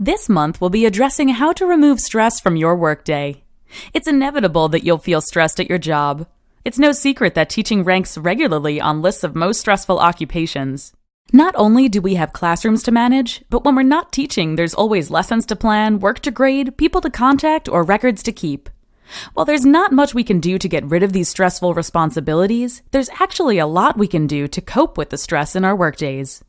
This month we'll be addressing how to remove stress from your workday. It's inevitable that you'll feel stressed at your job. It's no secret that teaching ranks regularly on lists of most stressful occupations. Not only do we have classrooms to manage, but when we're not teaching, there's always lessons to plan, work to grade, people to contact, or records to keep. While there's not much we can do to get rid of these stressful responsibilities, there's actually a lot we can do to cope with the stress in our workdays.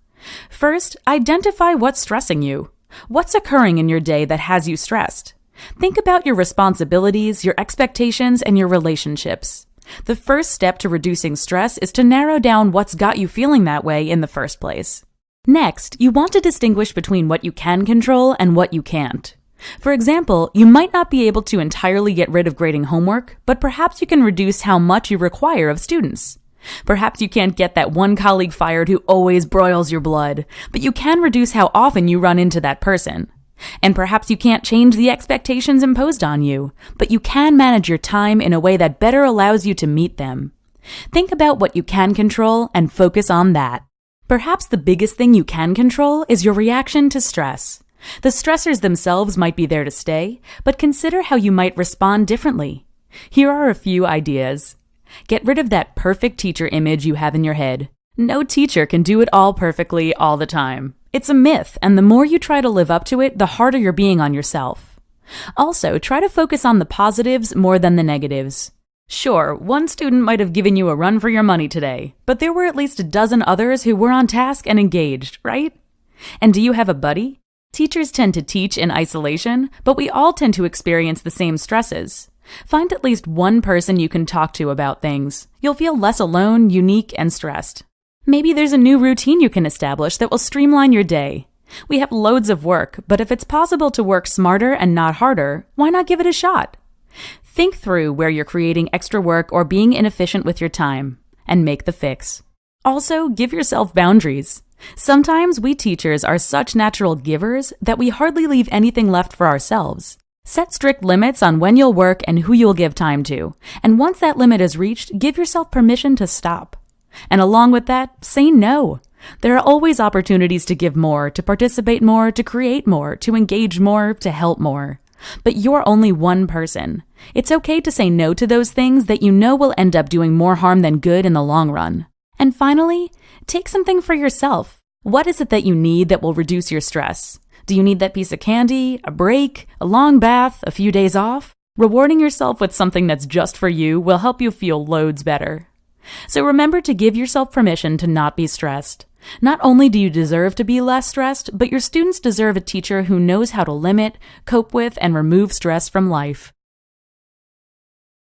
First, identify what's stressing you. What's occurring in your day that has you stressed? Think about your responsibilities, your expectations, and your relationships. The first step to reducing stress is to narrow down what's got you feeling that way in the first place. Next, you want to distinguish between what you can control and what you can't. For example, you might not be able to entirely get rid of grading homework, but perhaps you can reduce how much you require of students. Perhaps you can't get that one colleague fired who always broils your blood, but you can reduce how often you run into that person. And perhaps you can't change the expectations imposed on you, but you can manage your time in a way that better allows you to meet them. Think about what you can control and focus on that. Perhaps the biggest thing you can control is your reaction to stress. The stressors themselves might be there to stay, but consider how you might respond differently. Here are a few ideas. Get rid of that perfect teacher image you have in your head. No teacher can do it all perfectly all the time. It's a myth, and the more you try to live up to it, the harder you're being on yourself. Also, try to focus on the positives more than the negatives. Sure, one student might have given you a run for your money today, but there were at least a dozen others who were on task and engaged, right? And do you have a buddy? Teachers tend to teach in isolation, but we all tend to experience the same stresses. Find at least one person you can talk to about things. You'll feel less alone, unique, and stressed. Maybe there's a new routine you can establish that will streamline your day. We have loads of work, but if it's possible to work smarter and not harder, why not give it a shot? Think through where you're creating extra work or being inefficient with your time, and make the fix. Also, give yourself boundaries. Sometimes we teachers are such natural givers that we hardly leave anything left for ourselves. Set strict limits on when you'll work and who you'll give time to, and once that limit is reached, give yourself permission to stop. And along with that, say no. There are always opportunities to give more, to participate more, to create more, to engage more, to help more. But you're only one person. It's okay to say no to those things that you know will end up doing more harm than good in the long run. And finally, take something for yourself. What is it that you need that will reduce your stress? Do you need that piece of candy, a break, a long bath, a few days off? Rewarding yourself with something that's just for you will help you feel loads better. So remember to give yourself permission to not be stressed. Not only do you deserve to be less stressed, but your students deserve a teacher who knows how to limit, cope with, and remove stress from life.